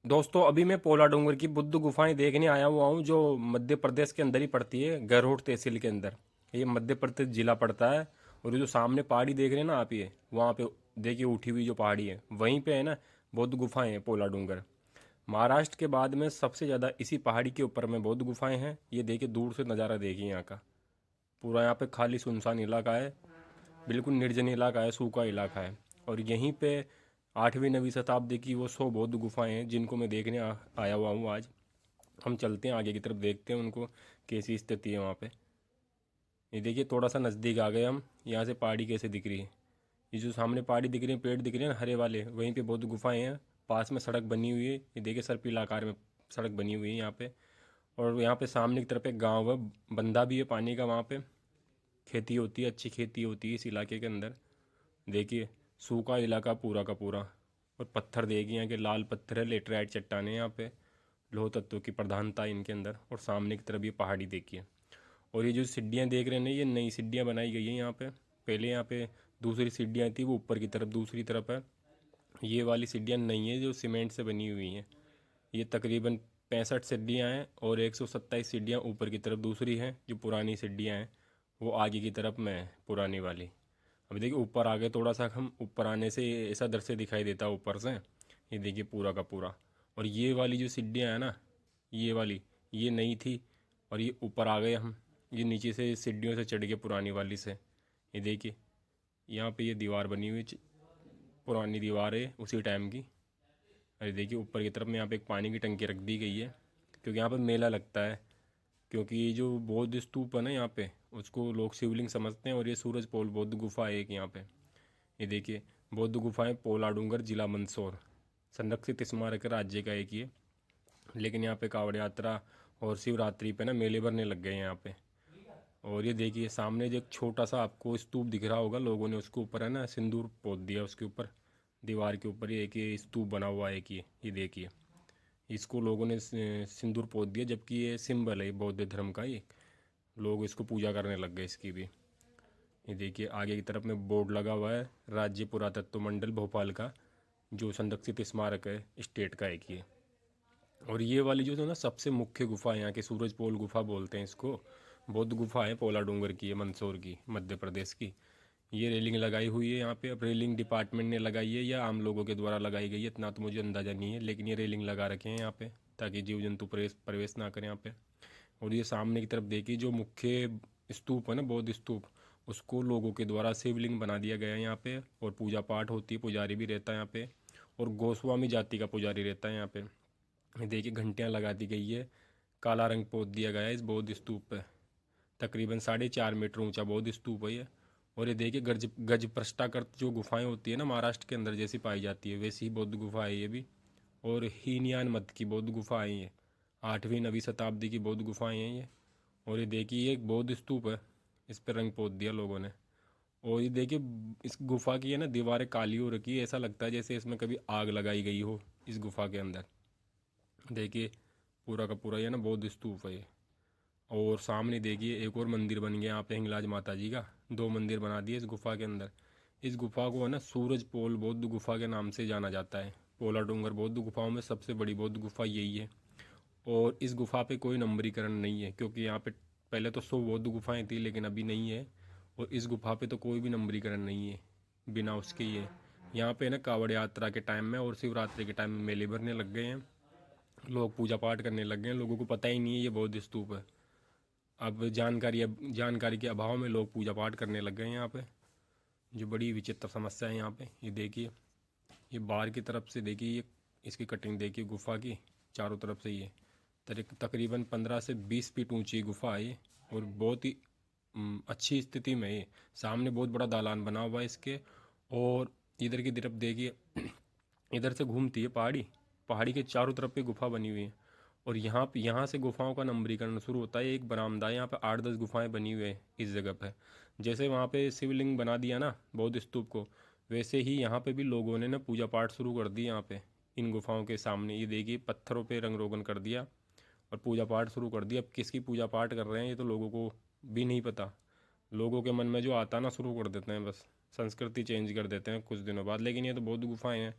दोस्तों अभी मैं पोला डूंगर की बुद्ध गुफाएं देखने आया हुआ हूँ जो मध्य प्रदेश के अंदर ही पड़ती है, गहरोड तहसील के अंदर। ये मध्य प्रदेश जिला पड़ता है। और ये जो सामने पहाड़ी देख रहे हैं ना आप, ये वहाँ पे देखिए उठी हुई जो पहाड़ी है वहीं पे है ना बौद्ध गुफाएं हैं, पोला डूंगर। महाराष्ट्र के बाद में सबसे ज़्यादा इसी पहाड़ी के ऊपर में बौद्ध गुफाएं हैं। ये देखिए दूर से नज़ारा देखिए यहाँ का। पूरा यहाँ पे खाली सुनसान इलाका है, बिल्कुल निर्जन इलाका है, सूखा इलाका है। और यहीं पे 8वीं 9वीं शताब्दी की वो 100 बौद्ध गुफाएं हैं जिनको मैं देखने आया हुआ हूँ आज। हम चलते हैं आगे की तरफ, देखते हैं उनको कैसी स्थिति है वहाँ पे। ये देखिए थोड़ा सा नज़दीक आ गए हम। यहाँ से पहाड़ी कैसे दिख रही है। ये जो सामने पहाड़ी दिख रही है, पेड़ दिख रहे हैं ना हरे वाले, वहीं पे बौद्ध गुफाएं हैं। पास में सड़क बनी हुई है, ये देखिए सर्पिल आकार में सड़क बनी हुई है यहाँ पे। और यहाँ पे सामने की तरफ एक गाँव है, बंदा भी है पानी का वहाँ पे। खेती होती है, अच्छी खेती होती है इस इलाके के अंदर। देखिए सूखा इलाका पूरा का पूरा। और पत्थर देखिए यहाँ के लाल पत्थर है, लेटराइट चट्टाने यहाँ पे। लौह तत्वों की प्रधानता है इनके अंदर। और सामने की तरफ ये पहाड़ी देखिए। और ये जो सीढ़ियाँ देख रहे हैं ना, ये नई सीढ़ियाँ बनाई गई हैं यहाँ पे। पहले यहाँ पे दूसरी सीढ़ियाँ थी, वो ऊपर की तरफ दूसरी तरफ है। ये वाली सीढ़ियाँ नई हैं जो सीमेंट से बनी हुई हैं। ये तकरीबन 65 सीढ़ियाँ हैं और 127 सीढ़ियाँ ऊपर की तरफ दूसरी हैं। जो पुरानी सीढ़ियाँ हैं वो आगे की तरफ में है, पुरानी वाली। अभी देखिए ऊपर आ गए थोड़ा सा हम, ऊपर आने से ऐसा दृश्य दिखाई देता है ऊपर से। ये देखिए पूरा का पूरा। और ये वाली जो सीढ़ियाँ हैं ना, ये वाली, ये नई थी। और ये ऊपर आ गए हम, ये नीचे से सीढ़ियों से चढ़ गए पुरानी वाली से। ये देखिए यहाँ पे ये दीवार बनी हुई पुरानी दीवार है उसी टाइम की। अरे देखिए ऊपर की तरफ में यहाँ पे एक पानी की टंकी रख दी गई है, क्योंकि यहाँ पे मेला लगता है। क्योंकि ये जो बौद्ध स्तूप है ना यहाँ पे, उसको लोग शिवलिंग समझते हैं। और ये सूरज पोल बौद्ध गुफा है एक यहाँ पे। ये देखिए बौद्ध गुफाएं, पोला डूंगर, जिला मंदसौर। संरक्षित स्मारक राज्य का एक ये। लेकिन यहाँ पे कावड़ यात्रा और शिवरात्रि पे ना मेले भरने लग गए हैं यहाँ पे। और ये देखिए सामने जो एक छोटा सा आपको स्तूप दिख रहा होगा, लोगों ने उसके ऊपर है ना सिंदूर पोत दिया उसके ऊपर। दीवार के ऊपर ये एक ये स्तूप बना हुआ है, एक ये देखिए। इसको लोगों ने सिंदूर पोत दिया, जबकि ये सिंबल है बौद्ध धर्म का। ये लोग इसको पूजा करने लग गए इसकी भी। ये देखिए आगे की तरफ में बोर्ड लगा हुआ है, राज्य पुरातत्व मंडल भोपाल का, जो संरक्षित स्मारक है स्टेट का एक ये। और ये वाली जो है ना सबसे मुख्य गुफा है यहाँ की, सूरज पोल गुफा बोलते हैं इसको। बौद्ध गुफा है, पोला डूंगर की है, मंदसौर की, मध्य प्रदेश की। ये रेलिंग लगाई हुई है यहाँ पे। अब रेलिंग डिपार्टमेंट ने लगाई है या आम लोगों के द्वारा लगाई गई है इतना तो मुझे अंदाज़ा नहीं है, लेकिन ये रेलिंग लगा रखे हैं यहाँ पे ताकि जीव जंतु प्रवेश प्रवेश ना करें यहाँ पे। और ये सामने की तरफ देखिए जो मुख्य स्तूप है ना, बौद्ध स्तूप, उसको लोगों के द्वारा शिवलिंग बना दिया गया है यहाँ पे। और पूजा पाठ होती है, पुजारी भी रहता है यहाँ पे। और गोस्वामी जाति का पुजारी रहता है यहाँ पे। ये देखिए घंटियाँ लगा दी गई है, काला रंग पोत दिया गया है इस बौद्ध स्तूप पे। तकरीबन 4.5 मीटर ऊंचा बौद्ध स्तूप है ये। और ये देखिए गज गज पृष्ठाकृत जो गुफाएं होती है ना महाराष्ट्र के अंदर जैसी पाई जाती है, वैसी ही बौद्ध गुफा है ये भी। और हीनयान मत की बौद्ध गुफा है ये। 8वीं 9वीं शताब्दी की बौद्ध गुफाएं हैं ये। और ये देखिए ये एक बौद्ध स्तूप है, इस पर रंग पोत दिया लोगों ने। और ये देखिए इस गुफा की है ना दीवारें काली हो रखी है, ऐसा लगता है जैसे इसमें कभी आग लगाई गई हो इस गुफा के अंदर। देखिए पूरा का पूरा ये ना बौद्ध स्तूप है ये। और सामने देखिए एक और मंदिर बन गया यहाँ पे, हिंगलाज माता जी का। 2 मंदिर बना दिए इस गुफा के अंदर। इस गुफा को है ना सूरज पोल बौद्ध गुफा के नाम से जाना जाता है। पोला डूंगर बौद्ध गुफाओं में सबसे बड़ी बौद्ध गुफा यही है। और इस गुफा पे कोई नंबरीकरण नहीं है, क्योंकि यहाँ पे पहले तो 100 बौद्ध गुफाएं थी लेकिन अभी नहीं है। और इस गुफा पे तो कोई भी नंबरीकरण नहीं है, बिना उसके ही है। यहाँ पे ना कावड़ यात्रा के टाइम में और शिवरात्रि के टाइम में मेले भरने लग गए हैं। लोग पूजा पाठ करने लग गए हैं, लोगों को पता ही नहीं है ये बौद्ध स्तूप है। अब जानकारी के अभाव में लोग पूजा पाठ करने लग गए हैं यहाँ पे, जो बड़ी विचित्र समस्या है यहाँ पे। ये देखिए ये बाहर की तरफ से देखिए, ये इसकी कटिंग देखिए गुफा की चारों तरफ से। ये तकरीबन 15 से 20 फीट ऊंची गुफा है ये। और बहुत ही अच्छी स्थिति में है ये। सामने बहुत बड़ा दालान बना हुआ है इसके। और इधर की तरफ देखिए इधर से घूमती है पहाड़ी, पहाड़ी के चारों तरफ पे गुफा बनी हुई है। और यहाँ से गुफाओं का नंबरीकरण शुरू होता है। एक बरामदा है यहाँ पे, 8-10 गुफाएं बनी हुई है इस जगह पे। जैसे वहाँ पे शिवलिंग बना दिया ना बौद्ध स्तूप को, वैसे ही यहाँ पे भी लोगों ने ना पूजा पाठ शुरू कर दी यहाँ पे। इन गुफाओं के सामने ये देखिए पत्थरों पे रंग रोगन कर दिया और पूजा पाठ शुरू कर दिया। अब किसकी पूजा पाठ कर रहे हैं ये तो लोगों को भी नहीं पता। लोगों के मन में जो आता ना शुरू कर देते हैं बस, संस्कृति चेंज कर देते हैं कुछ दिनों बाद। लेकिन ये तो बौद्ध गुफाएं हैं।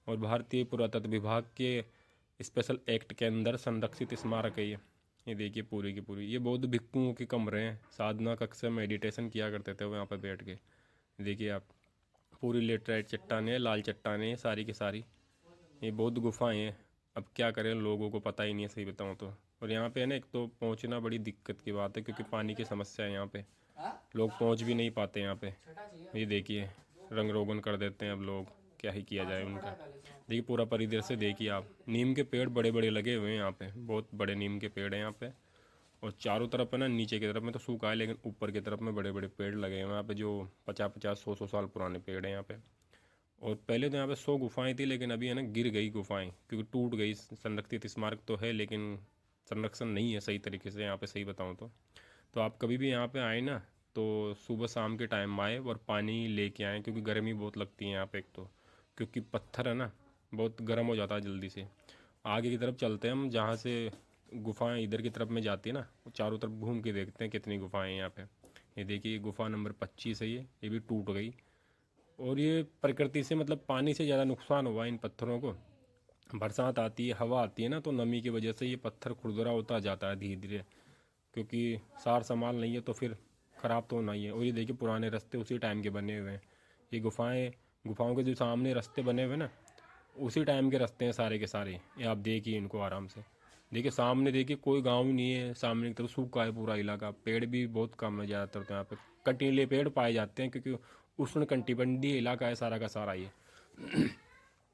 और भारतीय पुरातत्व विभाग के स्पेशल एक्ट के अंदर संरक्षित स्मारक है ये देखिए पूरी की पूरी। ये बौद्ध भिक्षुओं के कमरे हैं, साधना कक्षा मेडिटेशन किया करते थे वो यहाँ पर बैठ के। देखिए आप, पूरी लेटराइट चट्टानें हैं, लाल चट्टानें हैं सारी की सारी। ये बौद्ध गुफाएं हैं। अब क्या करें, लोगों को पता ही नहीं है सही बताऊँ तो। और यहाँ पे है ना, एक तो पहुँचना बड़ी दिक्कत की बात है क्योंकि पानी की समस्या है यहाँ पे, लोग पहुँच भी नहीं पाते यहाँ पे। ये देखिए रंग रोगन कर देते हैं अब लोग, क्या ही किया जाए उनका। देखिए पूरा परिदृश्य देखिए आप, नीम के पेड़ बड़े बड़े लगे हुए हैं यहाँ पे, बहुत बड़े नीम के पेड़ हैं यहाँ पे। और चारों तरफ है ना, नीचे की तरफ में तो सूखा है लेकिन ऊपर की तरफ में बड़े बड़े पेड़ लगे हैं यहाँ पे, जो 50-50 100-100 साल पुराने पेड़ हैं यहाँ पे। और पहले तो यहाँ पे 100 गुफाएं थी लेकिन अभी है ना गिर गई गुफाएं क्योंकि टूट गई। संरक्षित स्मारक तो है लेकिन संरक्षण नहीं है सही तरीके से यहाँ पे, सही बताऊँ तो आप कभी भी यहाँ पे आए ना तो सुबह शाम के टाइम आए और पानी लेके आएँ क्योंकि गर्मी बहुत लगती है यहाँ पे एक तो, क्योंकि पत्थर है ना बहुत गर्म हो जाता है जल्दी से। आगे की तरफ चलते हैं हम, जहाँ से गुफाएं इधर की तरफ में जाती है ना, वो चारों तरफ घूम के देखते हैं कितनी गुफाएं हैं यहाँ पे। ये देखिए गुफा नंबर 25 है, ये भी टूट गई। और ये प्रकृति से मतलब पानी से ज़्यादा नुकसान हुआ इन पत्थरों को। बरसात आती है, हवा आती है ना, तो नमी की वजह से ये पत्थर खुरदरा होता जाता है धीरे धीरे, क्योंकि सार संभाल नहीं है तो फिर ख़राब तो होना ही है। और ये देखिए पुराने रास्ते उसी टाइम के बने हुए हैं। ये गुफाओं के जो सामने रास्ते बने हुए हैं ना, उसी टाइम के रास्ते हैं सारे के सारे। ये आप देखिए इनको आराम से। देखिए सामने देखिए कोई गांव ही नहीं है, सामने की तरफ सूखा है पूरा इलाका, पेड़ भी बहुत कम है ज़्यादातर तो यहाँ पे कटीले पेड़ पाए जाते हैं क्योंकि उष्ण कटिबंधीय इलाका है सारा का सारा ये।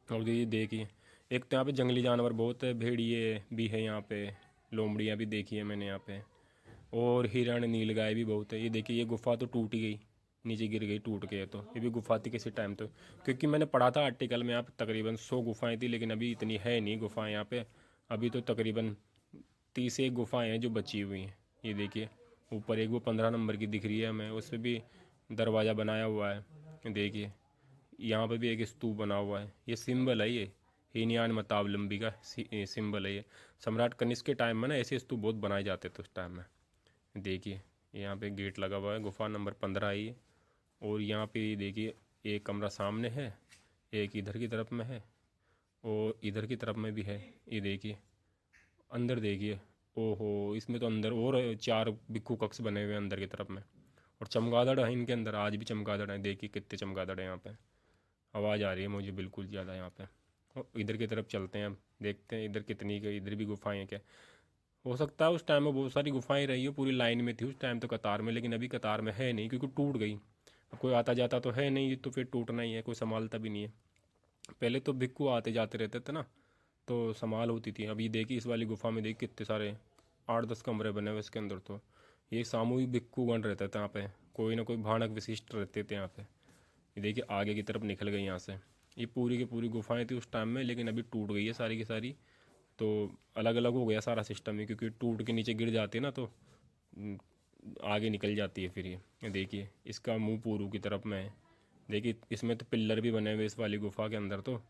और ये देखिए एक तो यहाँ पे जंगली जानवर बहुत है, भेड़िए भी है यहाँ पे, लोमड़ियाँ भी देखी है मैंने यहाँ पे, और हिरण नीलगाय भी बहुत है। ये देखिए ये गुफा तो टूट ही गई, नीचे गिर गई टूट के। तो ये भी गुफा थी किसी टाइम तो, क्योंकि मैंने पढ़ा था आर्टिकल में यहाँ पे तकरीबन 100 गुफाएं थी लेकिन अभी इतनी है नहीं गुफाएं यहाँ पे। अभी तो तकरीबन 30 एक गुफाएं हैं जो बची हुई हैं। ये देखिए ऊपर एक वो 15 नंबर की दिख रही है हमें, उस पर भी दरवाज़ा बनाया हुआ है। देखिए यहाँ पे भी एक स्तूप बना हुआ है, ये सिंबल है, ये हीनयान मतावलंबी का सिंबल है ये। सम्राट कनिष्क के टाइम में ना ऐसे स्तूप बहुत बनाए जाते थे उस टाइम में। देखिए यहाँ पे गेट लगा हुआ है, गुफा नंबर 15 है ये। और यहाँ पे देखिए एक कमरा सामने है, एक इधर की तरफ में है और इधर की तरफ में भी है। ये देखिए अंदर देखिए, ओहो इसमें तो अंदर और 4 भिक्षु कक्ष बने हुए हैं अंदर की तरफ में। और चमगादड़ है इनके अंदर, आज भी चमगादड़ है, देखिए कितने चमगादड़ हैं यहाँ पे। आवाज़ आ रही है मुझे बिल्कुल ज़्यादा यहाँ पे। और इधर की तरफ चलते हैं, अब देखते हैं इधर कितनी का, इधर भी गुफाएं हैं क्या। हो सकता है उस टाइम में बहुत सारी गुफाएं रही हो, पूरी लाइन में थी उस टाइम तो कतार में, लेकिन अभी कतार में है नहीं क्योंकि टूट गई। अब कोई आता जाता तो है नहीं तो फिर टूटना ही है, कोई संभालता भी नहीं है। पहले तो भिक्खु आते जाते रहते थे ना तो संभाल होती थी। अभी देखिए इस वाली गुफा में देखिए कितने सारे 8-10 कमरे बने हुए इसके अंदर। तो ये सामूहिक भिक्खुगण रहते थे यहाँ पे, कोई ना कोई भानक विशिष्ट रहते थे यहाँ पे। ये देखिए आगे की तरफ निकल गई यहाँ से। ये पूरी की पूरी गुफाएं थी उस टाइम में लेकिन अभी टूट गई है सारी की सारी। तो अलग अलग हो गया सारा सिस्टम ही, क्योंकि टूट के नीचे गिर जाती है ना तो न, आगे निकल जाती है फिर ये देखिए इसका मुंह पूर्व की तरफ में है। देखिए इसमें तो पिल्लर भी बने हुए इस वाली गुफा के अंदर। तो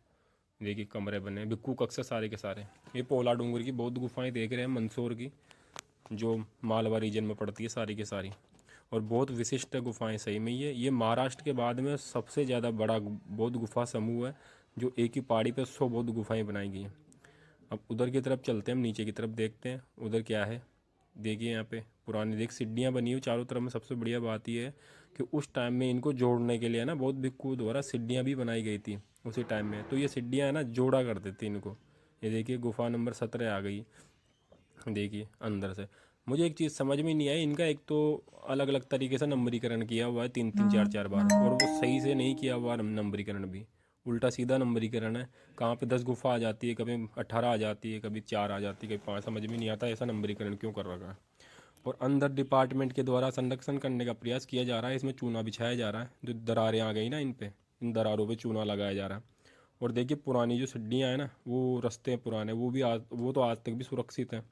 देखिए कमरे बने हैं, भिक्खू कक्ष है सारे के सारे। ये पोला डूंगर की बौद्ध गुफाएं देख रहे हैं, मंदसौर की, जो मालवा रीजन में पड़ती है सारी की सारी। और बहुत विशिष्ट गुफाएं सही में, ये महाराष्ट्र के बाद में सबसे ज़्यादा बड़ा बौद्ध गुफा समूह है जो एक ही पहाड़ी पे 100 बौद्ध गुफाएं बनाई गई हैं। अब उधर की तरफ चलते हैं, हम नीचे की तरफ देखते हैं उधर क्या है। देखिए यहाँ पे पुरानी देख सीढ़ियाँ बनी हुई चारों तरफ में। सबसे बढ़िया बात यह है कि उस टाइम में इनको जोड़ने के लिए ना बौद्ध भिक्षुओं द्वारा सीढ़ियाँ भी बनाई गई थी उसी टाइम में। तो ये सीढ़ियाँ है ना जोड़ा करते थे इनको। ये देखिए गुफा नंबर 17 आ गई। देखिए अंदर से मुझे एक चीज़ समझ में नहीं आई, इनका एक तो अलग अलग तरीके से नंबरीकरण किया हुआ है 3-3 4-4 बार, और वो सही से नहीं किया हुआ नंबरीकरण भी, उल्टा सीधा नंबरीकरण है। कहाँ पे 10 गुफा आ जाती है, कभी 18 आ जाती है, कभी 4 आ जाती है, कभी 5, समझ में नहीं आता ऐसा नंबरीकरण क्यों कर रखा है। और अंदर डिपार्टमेंट के द्वारा संरक्षण करने का प्रयास किया जा रहा है, इसमें चूना बिछाया जा रहा है। जो दरारें आ गई ना इन पे, इन दरारों पे चूना लगाया जा रहा है। और देखिए पुरानी जो सीढ़ियाँ हैं ना, वो रास्ते पुराने, वो तो आज तक भी सुरक्षित हैं।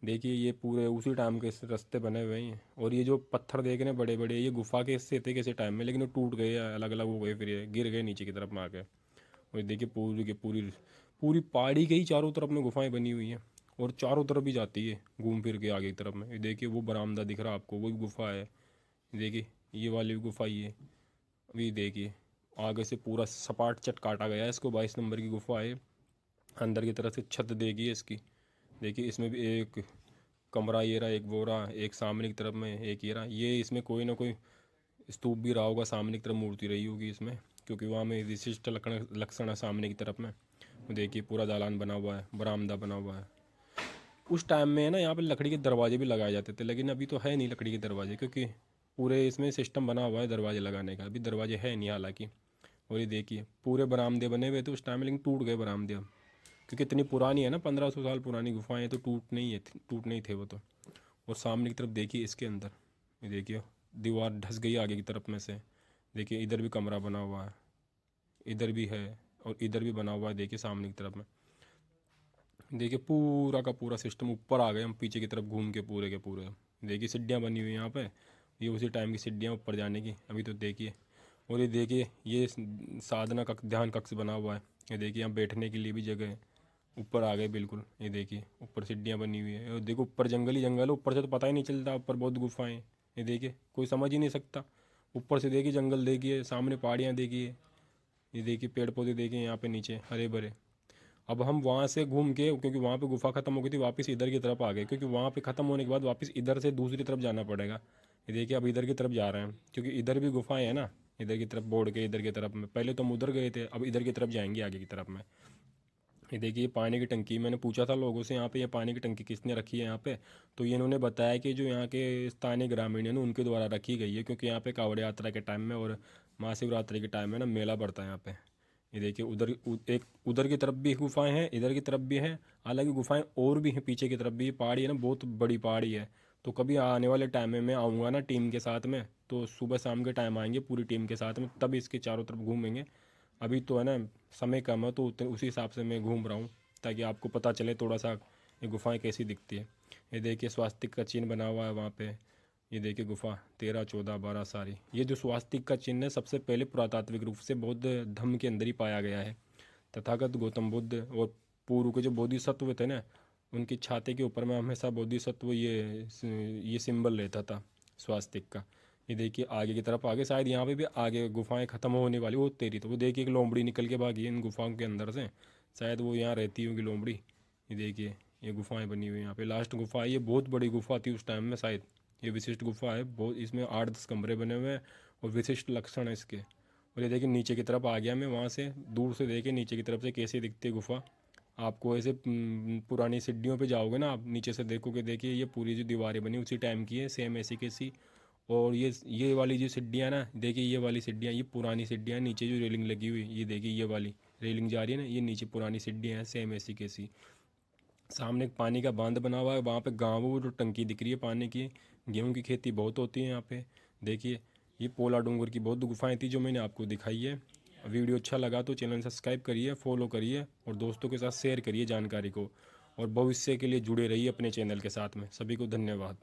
देखिए ये पूरे उसी टाइम के रास्ते बने हुए हैं। और ये जो पत्थर देख रहे हैं बड़े बड़े, ये गुफा के हिस्से थे किसी टाइम में लेकिन वो टूट गए, अलग अलग हो गए, फिर ये गिर गए नीचे की तरफ में आके। और देखिए पूरी की पूरी पूरी पहाड़ी के ही चारों तरफ में गुफाएं बनी हुई हैं और चारों तरफ भी जाती है घूम फिर के आगे की तरफ में। ये देखिए वो बरामदा दिख रहा है आपको, वही गुफा है। देखिए ये वाली गुफा ही है। अभी देखिए आगे से पूरा सपाट चट काटा गया है इसको, 22 नंबर की गुफा है। अंदर की तरफ से छत देखिए इसकी। देखिए इसमें भी एक कमरा ये रहा, एक वो रहा, एक सामने की तरफ में एक ये रहा। ये इसमें कोई ना कोई स्तूप भी रहा होगा, सामने की तरफ मूर्ति रही होगी इसमें, क्योंकि वहाँ में विशिष्ट लक्षण है सामने की तरफ में। देखिए पूरा दालान बना हुआ है, बरामदा बना हुआ है। उस टाइम में ना यहाँ पे लकड़ी के दरवाजे भी लगाए जाते थे, लेकिन अभी तो है नहीं लकड़ी के दरवाजे, क्योंकि पूरे इसमें सिस्टम बना हुआ है दरवाजे लगाने का। अभी दरवाजे है नहीं हालांकि। और ये देखिए पूरे बरामदे बने हुए थे उस टाइम में, लेकिन टूट गए बरामदे अब, क्योंकि इतनी पुरानी है ना, 1500 साल पुरानी गुफाएं, तो टूट नहीं थे वो तो। और सामने की तरफ देखिए इसके अंदर, ये देखिए दीवार धस गई आगे की तरफ में से। देखिए इधर भी कमरा बना हुआ है, इधर भी है, और इधर भी बना हुआ है। देखिए सामने की तरफ में देखिए पूरा का पूरा सिस्टम। ऊपर आ गए हम पीछे की तरफ घूम के पूरे। देखिए सीढ़ियाँ बनी हुई हैं यहाँ पे, ये उसी टाइम की सीढ़ियाँ ऊपर जाने की अभी तो देखिए। और ये देखिए ये साधना कक्ष, ध्यान कक्ष बना हुआ है। ये देखिए यहाँ बैठने के लिए भी जगह है। ऊपर आ गए बिल्कुल, ये देखिए ऊपर सीढ़ियाँ बनी हुई है। और देखो ऊपर जंगल ही जंगल है, ऊपर से तो पता ही नहीं चलता ऊपर बहुत गुफाएं हैं। ये देखिए कोई समझ ही नहीं सकता। ऊपर से देखिए जंगल, देखिए सामने पहाड़ियाँ देखिए, ये देखिए पेड़ पौधे देखिए यहाँ पे नीचे हरे भरे। अब हम वहाँ से घूम के, क्योंकि वहाँ पे गुफा खत्म हो गई थी, वापस इधर की तरफ आ गए, क्योंकि वहाँ पे ख़त्म होने के बाद वापस इधर से दूसरी तरफ जाना पड़ेगा। ये देखिए अब इधर की तरफ जा रहे हैं, क्योंकि इधर भी गुफाएं हैं ना, इधर की तरफ बोर्ड के इधर की तरफ में। पहले तो हम उधर गए थे, अब इधर की तरफ जाएंगे आगे की तरफ में। ये देखिए पानी की टंकी, मैंने पूछा था लोगों से यहाँ पे ये पानी की टंकी किसने रखी है यहाँ पे, तो ये इन्होंने बताया कि जो यहाँ के स्थानीय ग्रामीण है ना उनके द्वारा रखी गई है, क्योंकि यहाँ पे कावड़ यात्रा के टाइम में और महाशिवरात्रि के टाइम में ना मेला बढ़ता है यहाँ पे। ये देखिए एक उधर की तरफ भी गुफाएं हैं, इधर की तरफ भी हैं। हालांकि गुफाएं और भी हैं पीछे की तरफ भी। पहाड़ी है ना, बहुत बड़ी पहाड़ी है। तो कभी आने वाले टाइम में मैं आऊँगा ना टीम के साथ में, तो सुबह शाम के टाइम आएंगे पूरी टीम के साथ में, तब इसके चारों तरफ घूमेंगे। अभी तो है ना समय कम है, तो उसी हिसाब से मैं घूम रहा हूँ, ताकि आपको पता चले थोड़ा सा ये गुफाएं कैसी दिखती है। ये देखिए स्वास्तिक का चिन्ह बना हुआ है वहाँ पे। ये देखिए गुफा 13, 14, 12 सारी। ये जो स्वास्तिक का चिन्ह है सबसे पहले पुरातात्विक रूप से बौद्ध धर्म के अंदर ही पाया गया है। तथागत गौतम बुद्ध और पूर्व के जो बोधिसत्व थे ना, उनकी छाती के ऊपर में हमेशा बोधिसत्व ये सिंबल रहता था स्वास्तिक का। ये देखिए आगे की तरफ आगे, शायद यहाँ पे भी आगे गुफाएं खत्म होने वाली वो तेरी, तो वो देखिए एक लोमड़ी निकल के भागी है इन गुफाओं के अंदर से, शायद वो यहाँ रहती होगी लोमड़ी। ये देखिए ये गुफाएं बनी हुई हैं यहाँ पे। लास्ट गुफा है, ये बहुत बड़ी गुफा थी उस टाइम में शायद। ये विशिष्ट गुफा है बहुत, इसमें 8-10 कमरे बने हुए हैं और विशिष्ट लक्षण है इसके। और ये देखिए नीचे की तरफ आ गया मैं वहाँ से, दूर से देखिए नीचे की तरफ से कैसी दिखती है गुफा। आपको ऐसे पुरानी सीढ़ियों पे जाओगे ना आप, नीचे से देखोगे, देखिए ये पूरी जो दीवारें बनी उसी टाइम की है, सेम ऐसी कैसी। और ये वाली जो सीढ़ियाँ ना, देखिए ये वाली सीढ़ियाँ, ये पुरानी सीढ़ियाँ, नीचे जो रेलिंग लगी हुई ये देखिए, ये वाली रेलिंग जा रही है ना, ये नीचे पुरानी सीढ़ियाँ हैं सेम ऐसी कैसी। सामने एक पानी का बांध बना हुआ है, वहाँ पे गाँव जो टंकी दिख रही है पानी की। गेहूँ की खेती बहुत होती है यहाँ पे। देखिए ये पोला डूंगर की बहुत गुफाएं थी जो मैंने आपको दिखाई है। वीडियो अच्छा लगा तो चैनल सब्सक्राइब करिए, फॉलो करिए और दोस्तों के साथ शेयर करिए जानकारी को। और भविष्य के लिए जुड़े रहिए अपने चैनल के साथ में। सभी को धन्यवाद।